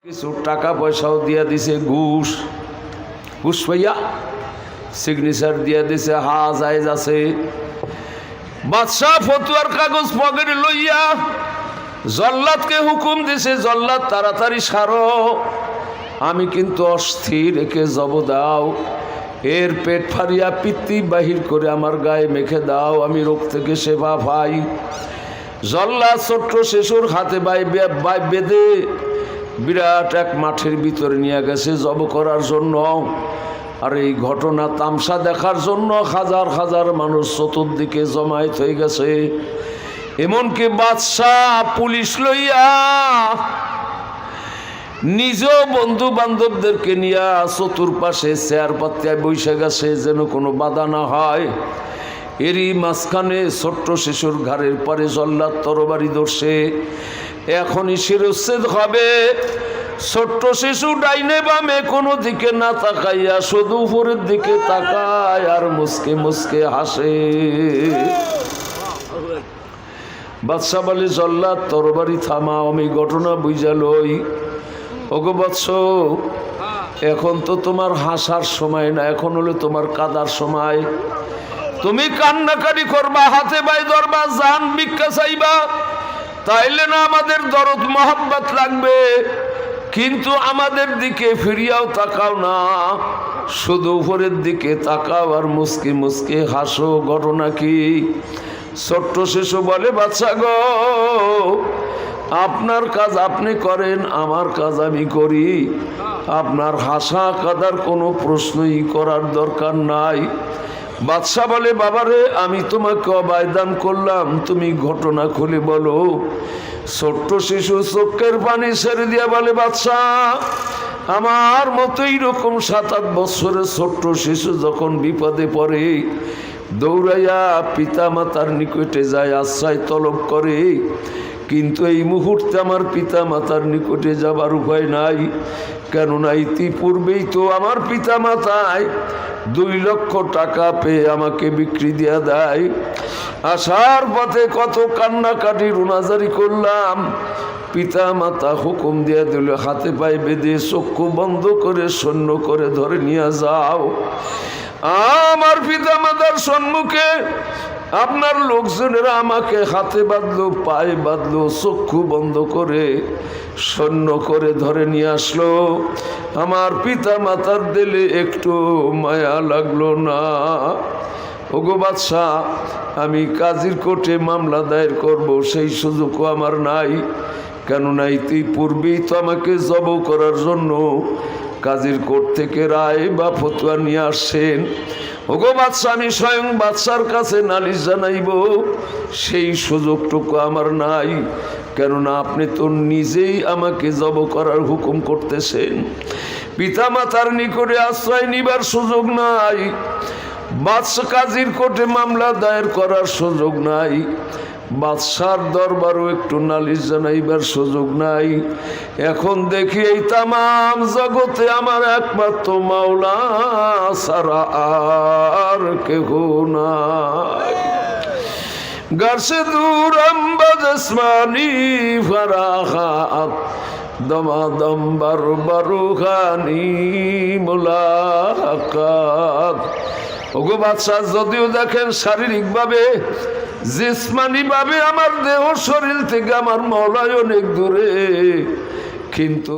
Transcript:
কিছু টাকা পয়সাও দিয়া দিছে, ঘুষ ঘুষ পাইয়া সিগনেচার দিয়া দিছে, হা জায়েজ আছে। বাদশাহ ফতুয়ার কাগজ পকেটে লইয়া জল্লাদকে হুকুম দিছে, জল্লাদ তাড়াতাড়ি সারো, আমি কিন্তু অস্থির, একে জব দাও, এর পেট ফাড়িয়া পিত্তি বাহির করে আমার গায়ে মেখে দাও, আমি রোগ থেকে সেবা পাই। জল্লাদ ছোট্ট শিশুর হাতে বেঁধে বিরাট এক মাঠের ভিতরে নিয়ে গেছে জব করার জন্য। আর এই ঘটনা তামসা দেখার জন্য হাজার হাজার মানুষ চতুর্দিকে জমায়েত হয়ে গেছে। এমনকি বাদশাহ পুলিশ লইয়া নিজ বন্ধু বান্ধবদেরকে নিয়ে চতুর্পাশে চেয়ার পাতিয়ায় বসে গেছে যেন কোনো বাধা না হয়। এরই মাঝখানে ছোট্ট শিশুর ঘাড়ের পরে জল্লাদ তরবারি ধরছে, এখনই শিরচ্ছেদ হবে। ছোট্ট শিশু ডাইনে বামে কোনো দিকে না তাকাইয়া শুধু উপরের দিকে তাকায় আর মুসকে মুসকে হাসে। বাদশাহ বলে, জল্লাদ তরবারি থামাও, আমি ঘটনা বুঝা লই। ওগো বৎস, এখন তো তোমার হাসার সময় না, এখন হলো তোমার কাদার সময়। তুমি কান্নাকাটি করবা, হাতে বাই ধরবা, জান ভিক্ষা চাইবা, তাইলে না আমাদের দরদ মোহাব্বত লাগবে, কিন্তু আমাদের দিকে ফিরিয়াও তাকাও না, শুধু উপরের দিকে তাকাও আর মুসকি মুসকি হাসো। ঘটনা কি? ছোট্ট শিশু বলে, বাচ্চা গো, আপনার কাজ আপনি করেন, আমার কাজ আমি করি, আপনার হাসা কাদার কোনো প্রশ্নই করার দরকার নাই। বাদশাহ বলে, বাবারে, আমি তোমাকে অবায়দান করলাম, তুমি ঘটনা খুলে বলো। ছোট্ট শিশু চোখের পানি ছেড়ে দিয়া বলে, বাদশাহ, আমার মতোই রকম 7-8 বছরের ছোট্ট শিশু যখন বিপদে পড়ে দৌড়াইয়া পিতা মাতার নিকটে যায়, আশ্রয় তলব করে, কিন্তু এই মুহূর্তে আমার পিতা মাতার নিকটে যাবার উপায় নাই। কেননা ইতিপূর্বেই তো আমার পিতা মাতায় 2 লক্ষ টাকা পেয়ে আমাকে বিক্রি দিয়া দেয়। আসার পথে কত কান্নাকাটি রুনাজারি করলাম, পিতা মাতা হুকুম দিয়া দিল, হাতে পায়ে বেঁধে চক্ষু বন্ধ করে সৈন্য করে ধরে নিয়ে যাও। আমার পিতা মাতার সম্মুখে আপনার লোকজনেরা আমাকে হাতে বাঁধলো, পায়ে বাঁধলো, চক্ষু বন্ধ করে সৈন্য করে ধরে নিয়ে আসলো। আমার পিতা মাতার দিলে একটু মায়া লাগলো না। ওগো বাদশাহ, আমি কাজীর কোর্টে মামলা দায়ের করব, সেই সুযোগও আমার নাই। কেননা ইতিপূর্বেই তো আমাকে জব করার জন্য কাজীর কোর্ট থেকে রায় বা ফতোয়া নিয়ে আসছেন। ওগো বাদশাহ, আমি স্বয়ং বাদশার কাছে নালিশ জানাইব, সেই সুযোগটুকু আমার নাই। কেননা আপনি তো নিজেই আমাকে জব করার হুকুম করতেছেন, পিতা মাতার নিকটে আশ্রয় নিবার সুযোগ নাই, বাদশা কাজীর কোর্টে মামলা দায়ের করার সুযোগ নাই, বাদশার দরবারও একটু নালিশ জানাইবার সুযোগ নাই। এখন দেখি এই তামাম জগতে আমার একমাত্র মাওলা ছাড়া আর কেহ নাই। গার্সে দূরম বজসমানি ফরাহাত দমাদম বারুখানি মুলাকাত। ওগো বাদশাহ, যদিও দেখেন শারীরিকভাবে জিসমানি ভাবে আমার দেহ শরীর থেকে আমার মওলাই অনেক দূরে, কিন্তু